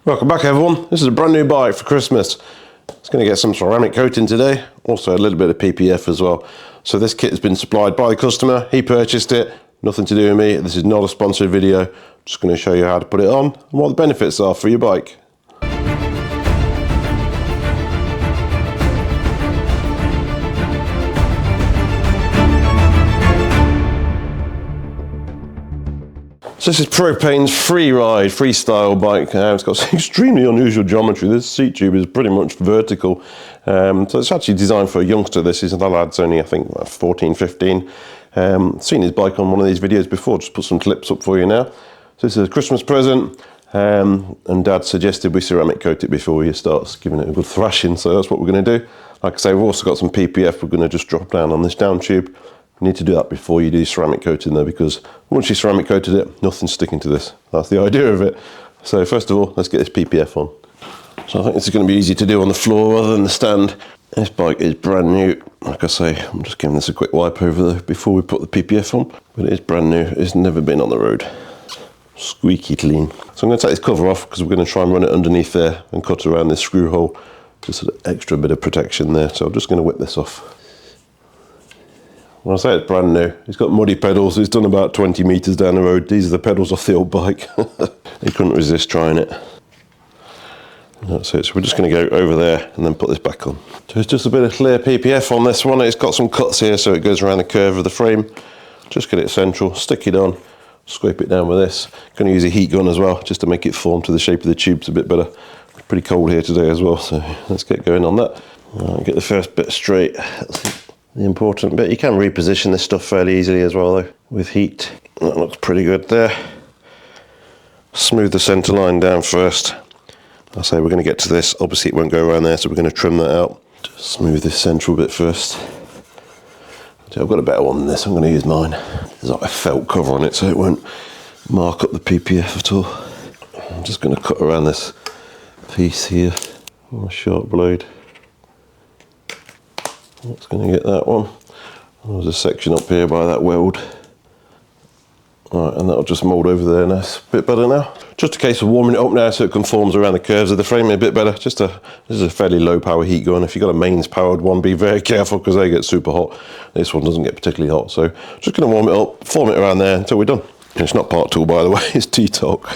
Welcome back everyone, this is a brand new bike for Christmas. It's going to get some ceramic coating today, also a little bit of PPF as well. So this kit has been supplied by the customer, he purchased it, nothing to do with me, this is not a sponsored video. I'm just going to show you how to put it on and what the benefits are for your bike. So this is Propain's freeride, freestyle bike. It's got some extremely unusual geometry. This seat tube is pretty much vertical. So it's actually designed for a youngster. This is, the lad's only, I think, 14, 15. Seen his bike on one of these videos before. Just put some clips up for you now. So this is a Christmas present. And Dad suggested we ceramic coat it before he starts giving it a good thrashing. So that's what we're going to do. Like I say, we've also got some PPF. We're going to just drop down on this Downtube. You need to do that before you do ceramic coating though, because once you ceramic coated it, nothing's sticking to this. That's the idea of it. So first of all, let's get this PPF on. So I think this is going to be easy to do on the floor rather than the stand. This bike is brand new. Like I say, I'm just giving this a quick wipe over there before we put the PPF on. But it is brand new, it's never been on the road. Squeaky clean. So I'm going to take this cover off because we're going to try and run it underneath there and cut around this screw hole. Just an extra bit of protection there. So I'm just going to whip this off. When I say it's brand new, it's got muddy pedals, it's done about 20 metres down the road. These are the pedals off the old bike. He couldn't resist trying it. That's it, so we're just going to go over there and then put this back on. So it's just a bit of clear PPF on this one. It's got some cuts here so it goes around the curve of the frame. Just get it central, stick it on, scrape it down with this. Going to use a heat gun as well, just to make it form to the shape of the tubes a bit better. It's pretty cold here today as well, so let's get going on that. Get the first bit straight. That's the important bit. You can reposition this stuff fairly easily as well though, with heat. That looks pretty good there. Smooth the centre line down first. I say we're going to get to this, obviously it won't go around there, so we're going to trim that out. Just smooth this central bit first. I've got a better one than this, I'm going to use mine. There's like a felt cover on it so it won't mark up the PPF at all. I'm just going to cut around this piece here on a sharp blade. That's going to get that one. There's a section up here by that weld. Alright, and that'll just mould over there now. It's a bit better now. Just a case of warming it up now so it conforms around the curves of the frame a bit better. This is a fairly low power heat gun. If you've got a mains powered one, be very careful because they get super hot. This one doesn't get particularly hot. So just going to warm it up, form it around there until we're done. It's not part tool by the way, it's T-Talk.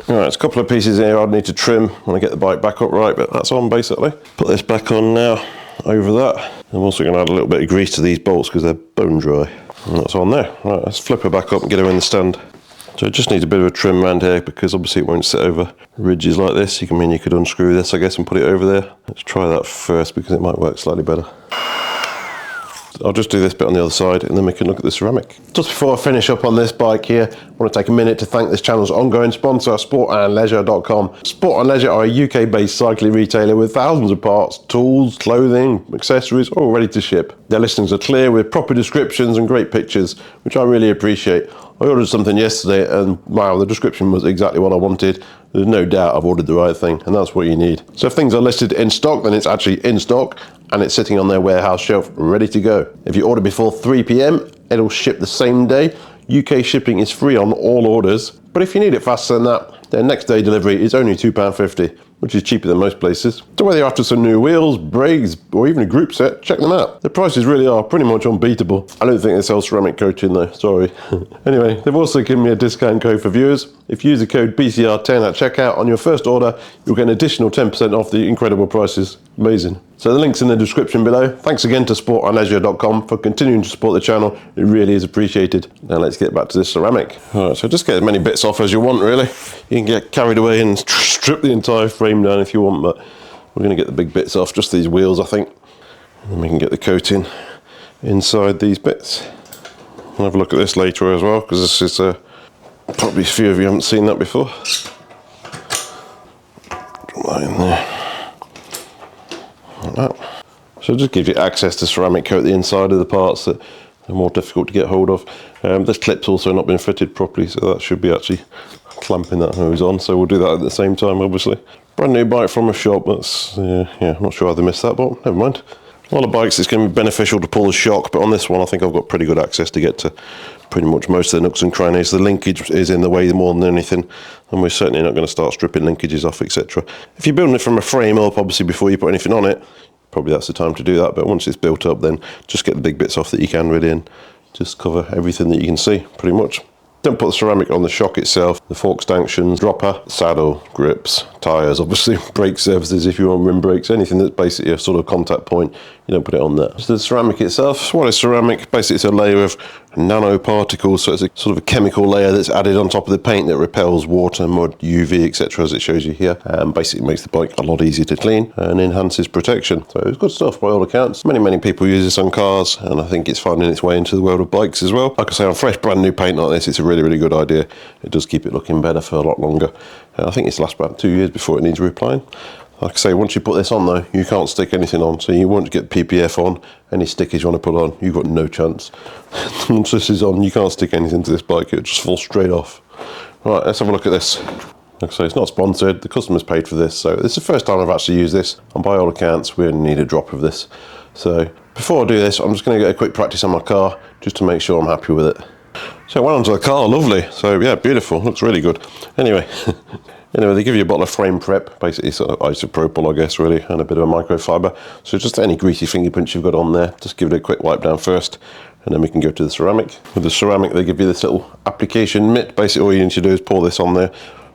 Alright, there's a couple of pieces here I'd need to trim when I get the bike back up right, but that's on basically. Put this back on now, over that. I'm also going to add a little bit of grease to these bolts because they're bone dry. And that's on there. Right, let's flip her back up and get her in the stand. So it just needs a bit of a trim around here because obviously it won't sit over ridges like this. You could unscrew this I guess and put it over there. Let's try that first because it might work slightly better. I'll just do this bit on the other side and then we can look at the ceramic. Just before I finish up on this bike here, I want to take a minute to thank this channel's ongoing sponsor, sportandleisure.com. Sport and Leisure are a UK-based cycling retailer with thousands of parts, tools, clothing, accessories, all ready to ship. Their listings are clear with proper descriptions and great pictures, which I really appreciate. I ordered something yesterday and wow, the description was exactly what I wanted. There's no doubt I've ordered the right thing, and that's what you need. So if things are listed in stock, then it's actually in stock and it's sitting on their warehouse shelf ready to go. If you order before 3 PM, it'll ship the same day. UK shipping is free on all orders, but if you need it faster than that, then next day delivery is only £2.50, which is cheaper than most places. So whether you're after some new wheels, brakes, or even a group set, check them out. The prices really are pretty much unbeatable. I don't think they sell ceramic coating though, sorry. Anyway, they've also given me a discount code for viewers. If you use the code BCR10 at checkout on your first order, you'll get an additional 10% off the incredible prices. Amazing. So the link's in the description below. Thanks again to sportandleisure.com for continuing to support the channel. It really is appreciated. Now let's get back to this ceramic. Alright, so just get as many bits off as you want really. You can get carried away and strip the entire frame down if you want, but we're going to get the big bits off, just these wheels I think. And then we can get the coating inside these bits. We'll have a look at this later as well, because this is probably a few of you haven't seen that before. Drop that in there. Like that. So it just gives you access to ceramic coat the inside of the parts that are more difficult to get hold of. This clip's also not been fitted properly, so that should be actually clamping that hose on, so we'll do that at the same time, obviously. Brand new bike from a shop, that's, yeah, I'm not sure how they missed that, but never mind. A lot of bikes it's going to be beneficial to pull the shock, but on this one I think I've got pretty good access to get to pretty much most of the nooks and crannies. The linkage is in the way more than anything, and we're certainly not going to start stripping linkages off, etc. If you're building it from a frame up, obviously before you put anything on it, probably that's the time to do that, but once it's built up, then just get the big bits off that you can really, and just cover everything that you can see, pretty much. Don't put the ceramic on the shock itself, the fork stanchions, dropper, saddle, grips, tyres, obviously, brake surfaces if you want rim brakes, anything that's basically a sort of contact point, you don't put it on there. So the ceramic itself, what is ceramic? Basically it's a layer of nanoparticles, so it's a sort of a chemical layer that's added on top of the paint that repels water, mud, UV, etc. as it shows you here, and basically makes the bike a lot easier to clean and enhances protection. So it's good stuff by all accounts. Many people use this on cars, and I think it's finding its way into the world of bikes as well. Like I say, on fresh brand new paint like this, it's a really good idea. It does keep it looking better for a lot longer. I think it's lasts about 2 years before it needs reapplying. Like I say, once you put this on though, you can't stick anything on, so you won't get PPF on. Any stickers you want to put on, you've got no chance. Once this is on, you can't stick anything to this bike, it'll just fall straight off. Right, let's have a look at this. Like I say, it's not sponsored, the customer's paid for this, so this is the first time I've actually used this, and by all accounts, we only need a drop of this. So, before I do this, I'm just going to get a quick practice on my car, just to make sure I'm happy with it. So it went onto the car, lovely. So yeah, beautiful, looks really good. Anyway, they give you a bottle of frame prep, basically sort of isopropyl, I guess, really, and a bit of a microfiber. So just any greasy fingerprints you've got on there, just give it a quick wipe down first, and then we can go to the ceramic. With the ceramic, they give you this little application mitt. Basically all you need to do is pour this on there,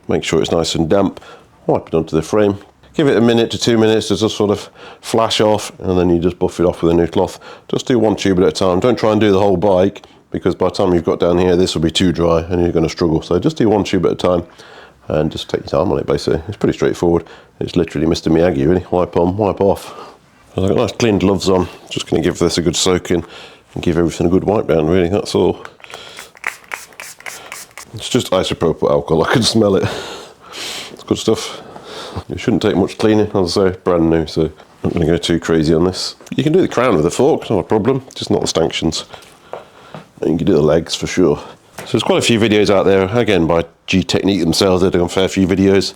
make sure it's nice and damp, wipe it onto the frame. Give it a minute to 2 minutes to just sort of flash off, and then you just buff it off with a new cloth. Just do one tube at a time. Don't try and do the whole bike, because by the time you've got down here, this will be too dry and you're going to struggle. So just do one tube at a time and just take your time on it, basically. It's pretty straightforward. It's literally Mr. Miyagi, really. Wipe on, wipe off. I've got nice clean gloves on. Just going to give this a good soak in and give everything a good wipe down, really. That's all. It's just isopropyl alcohol. I can smell it. It's good stuff. It shouldn't take much cleaning. As I say, brand new, so I'm not going to go too crazy on this. You can do the crown with a fork, not a problem. Just not the stanchions. You can do the legs for sure. So there's quite a few videos out there, again by Gtechniq themselves. They're doing a fair few videos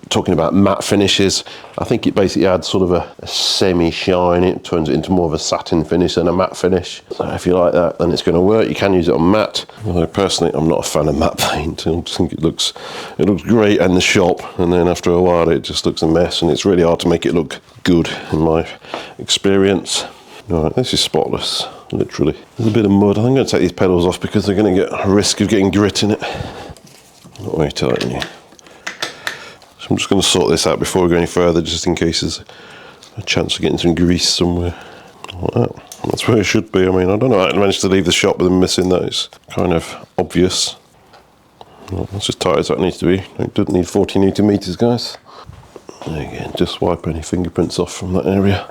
talking about matte finishes. I think it basically adds sort of a semi-shine, it turns it into more of a satin finish than a matte finish. So if you like that, then it's going to work. You can use it on matte. Although personally, I'm not a fan of matte paint. I just think it looks great in the shop, and then after a while it just looks a mess, and it's really hard to make it look good in my experience. Right, this is spotless, literally. There's a bit of mud. I'm going to take these pedals off because they're going to get a risk of getting grit in it. Not very tightly. So I'm just going to sort this out before we go any further, just in case there's a chance of getting some grease somewhere. Like that. That's where it should be. I mean, I don't know how I managed to leave the shop with them missing that. It's kind of obvious. Well, that's as tight as that needs to be. It doesn't need 40 Newton meters, guys. Again, just wipe any fingerprints off from that area.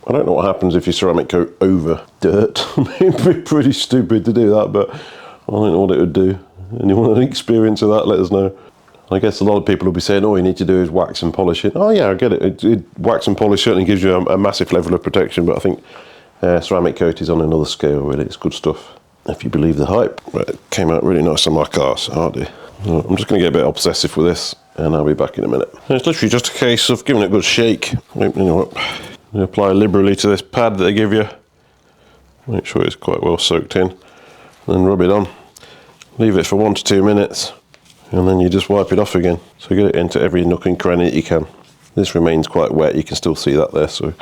I don't know what happens if you ceramic coat over dirt. It'd be pretty stupid to do that, but I don't know what it would do. Anyone with experience of that, let us know. I guess a lot of people will be saying, all you need to do is wax and polish it. Oh yeah, I get it. Wax and polish certainly gives you a massive level of protection, but I think ceramic coat is on another scale, really. It's good stuff, if you believe the hype. But it came out really nice on my car, so I'm just going to get a bit obsessive with this, and I'll be back in a minute. And it's literally just a case of giving it a good shake, opening it up. You apply liberally to this pad that they give you. Make sure it's quite well soaked in. Then rub it on. Leave it for 1 to 2 minutes. And then you just wipe it off again. So get it into every nook and cranny that you can. This remains quite wet. You can still see that there. So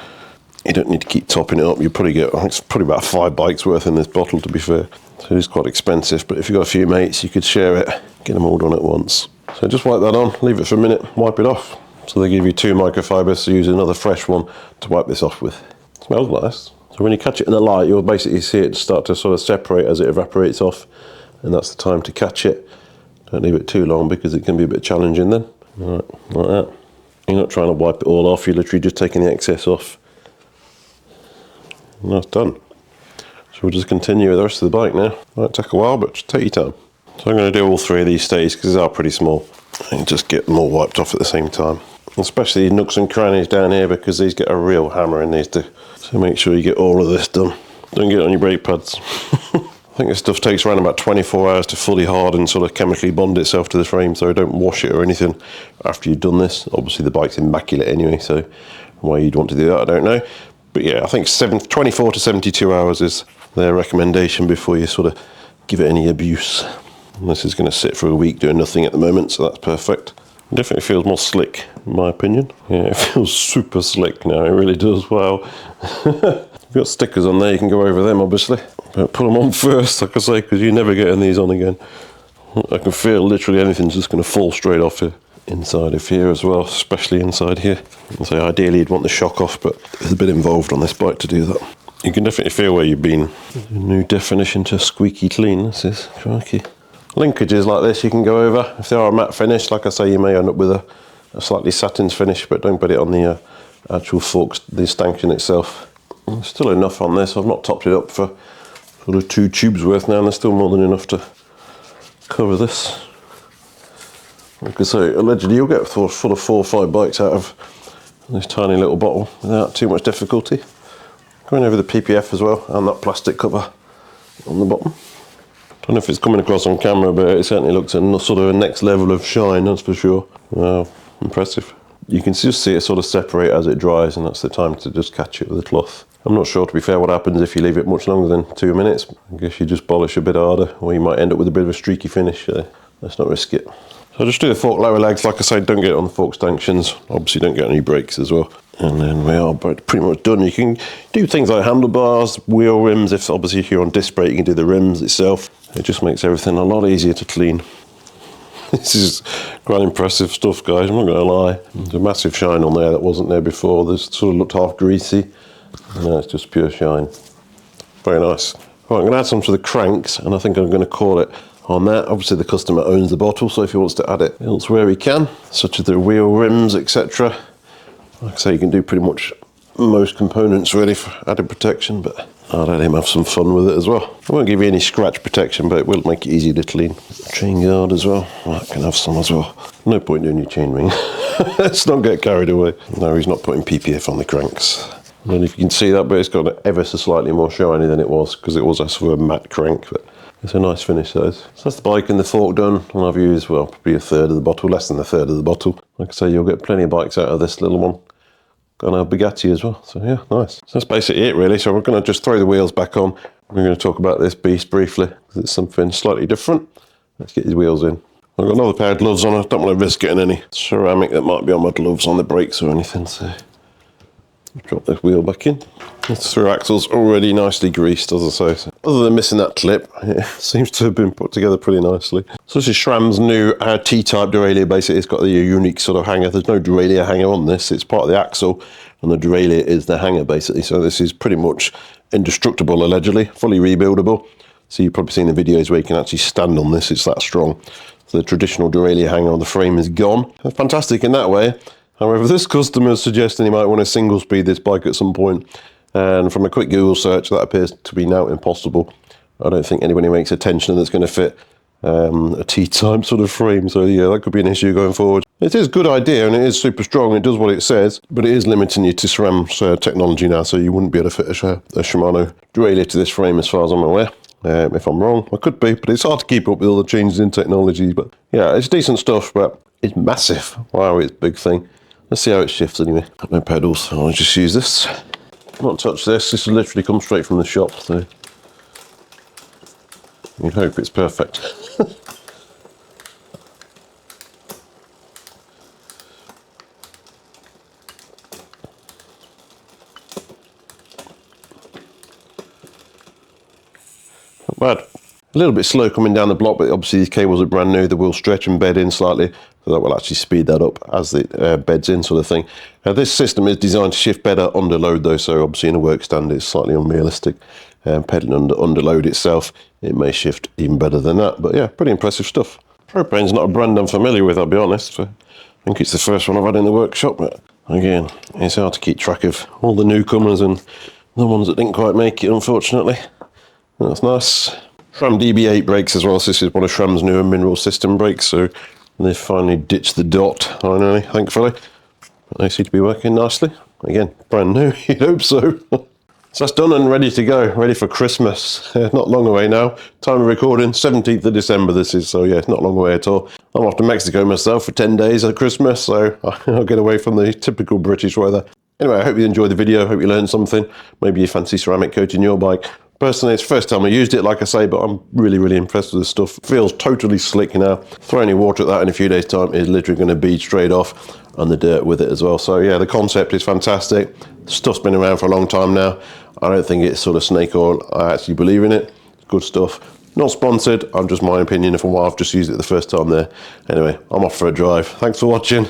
you don't need to keep topping it up. You probably get, it's probably about 5 bikes worth in this bottle, to be fair. So it is quite expensive. But if you've got a few mates, you could share it. Get them all done at once. So just wipe that on. Leave it for a minute. Wipe it off. So they give you 2 microfibers, so use another fresh one to wipe this off with. It smells nice. So when you catch it in the light, you'll basically see it start to sort of separate as it evaporates off, and that's the time to catch it. Don't leave it too long because it can be a bit challenging then. Right, like that. You're not trying to wipe it all off, you're literally just taking the excess off. And that's done. So we'll just continue with the rest of the bike now. Might take a while, but just take your time. So I'm going to do all 3 of these stays because they are pretty small. And just get them all wiped off at the same time. Especially nooks and crannies down here, because these get a real hammer in these too. So make sure you get all of this done. Don't get it on your brake pads. think this stuff takes around about 24 hours to fully harden, sort of chemically bond itself to the frame, so don't wash it or anything after you've done this. Obviously the bike's immaculate anyway, so why you'd want to do that, I don't know. But yeah, I think 24 to 72 hours is their recommendation before you sort of give it any abuse. And this is going to sit for a week doing nothing at the moment, so that's perfect. It definitely feels more slick, in my opinion. Yeah, it feels super slick now, it really does, wow. You've got stickers on there, you can go over them obviously. But put them on first, like I say, because you're never getting these on again. I can feel literally anything's just going to fall straight off here. Inside of here as well, especially inside here. So ideally you'd want the shock off, but there's a bit involved on this bike to do that. You can definitely feel where you've been. New definition to squeaky clean, this is, crikey. Linkages like this you can go over. If they are a matte finish, like I say, you may end up with a slightly satin finish, but don't put it on the actual forks, the stanchion itself. There's still enough on this. I've not topped it up for sort of 2 tubes worth now, and there's still more than enough to cover this. Like I say, allegedly you'll get full of 4 or 5 bikes out of this tiny little bottle without too much difficulty. Going over the PPF as well, and that plastic cover on the bottom. Don't know if it's coming across on camera, but it certainly looks a sort of a next level of shine, that's for sure. Wow, impressive. You can just see it sort of separate as it dries, and that's the time to just catch it with a cloth. I'm not sure, to be fair, what happens if you leave it much longer than 2 minutes. I guess you just polish a bit harder, or you might end up with a bit of a streaky finish. Let's not risk it. So just do the fork lower legs, like I say, don't get it on the fork stanchions. Obviously don't get any brakes as well. And then we are pretty much done. You can do things like handlebars, wheel rims. Obviously if you're on disc brake, you can do the rims itself. It just makes everything a lot easier to clean. This is quite impressive stuff, guys, I'm not going to lie. There's a massive shine on there that wasn't there before. This sort of looked half greasy. No, it's just pure shine. Very nice. Right, I'm going to add some to the cranks, and I think I'm going to call it on that. Obviously the customer owns the bottle, so if he wants to add it elsewhere he can, such as the wheel rims, etc. Like I say, you can do pretty much most components really for added protection, but I'll let him have some fun with it as well. I won't give you any scratch protection, but it will make it easy to clean. Chain guard as well, I can have some as well. No point doing your chain ring. Let's not get carried away. No, he's not putting PPF on the cranks. I don't know if you can see that, but it's got ever so slightly more shiny than it was, because it was a sort of a matte crank, but it's a nice finish, that is. So that's the bike and the fork done. I'll have used, well, probably a third of the bottle, less than a third of the bottle. Like I say, you'll get plenty of bikes out of this little one. Got a Bugatti as well, so yeah, nice. So that's basically it really. So we're going to just throw the wheels back on. We're going to talk about this beast briefly, because it's something slightly different. Let's get these wheels in. I've got another pair of gloves on. I don't want to risk getting any ceramic that might be on my gloves on the brakes or anything, so drop this wheel back in. This through axle's already nicely greased, as I say. So other than missing that clip, it seems to have been put together pretty nicely. So this is Sram's new T-type derailleur. Basically, it's got the unique sort of hanger. There's no derailleur hanger on this. It's part of the axle, and the derailleur is the hanger, basically. So this is pretty much indestructible, allegedly, fully rebuildable. So you've probably seen the videos where you can actually stand on this. It's that strong. So the traditional derailleur hanger on the frame is gone. It's fantastic in that way. However, this customer is suggesting he might want to single speed this bike at some point. And from a quick Google search, that appears to be now impossible. I don't think anybody makes a tensioner that's going to fit a T-type sort of frame. So yeah, that could be an issue going forward. It is a good idea and it is super strong. It does what it says, but it is limiting you to Sram's technology now. So you wouldn't be able to fit a Shimano derailleur to this frame as far as I'm aware. If I'm wrong, I could be, but it's hard to keep up with all the changes in technology. But yeah, it's decent stuff, but it's massive. Wow, it's a big thing. Let's see how it shifts anyway. Got no pedals, so I'll just use this. Not touch this. This has literally come straight from the shop, so you'd hope it's perfect. Not bad. A little bit slow coming down the block, but obviously these cables are brand new. They will stretch and bed in slightly, so that will actually speed that up as it beds in, sort of thing. This system is designed to shift better under load though, so obviously in a work stand it's slightly unrealistic. Pedaling under load itself, it may shift even better than that, but yeah, pretty impressive stuff. Propain's not a brand I'm familiar with, I'll be honest. I think it's the first one I've had in the workshop, but again, it's hard to keep track of all the newcomers and the ones that didn't quite make it, unfortunately. That's nice. Sram DB8 brakes as well. So this is one of Sram's newer mineral system brakes, so they've finally ditched the dot, finally, thankfully. They seem to be working nicely. Again, brand new, you'd hope so. So that's done and ready to go, ready for Christmas. Not long away now. Time of recording, 17th of December this is, so yeah, it's not long away at all. I'm off to Mexico myself for 10 days at Christmas, so I'll get away from the typical British weather. Anyway, I hope you enjoyed the video, hope you learned something. Maybe you fancy ceramic coating your bike. Personally, it's the first time I used it, like I say, but I'm really impressed with the stuff. It feels totally slick now. Throw any water at that in a few days' time, it's literally going to bead straight off, and the dirt with it as well. So yeah, the concept is fantastic. The stuff's been around for a long time now. I don't think it's sort of snake oil. I actually believe in it. Good stuff. Not sponsored, I'm just my opinion from what I've just used it the first time there. Anyway, I'm off for a drive. Thanks for watching.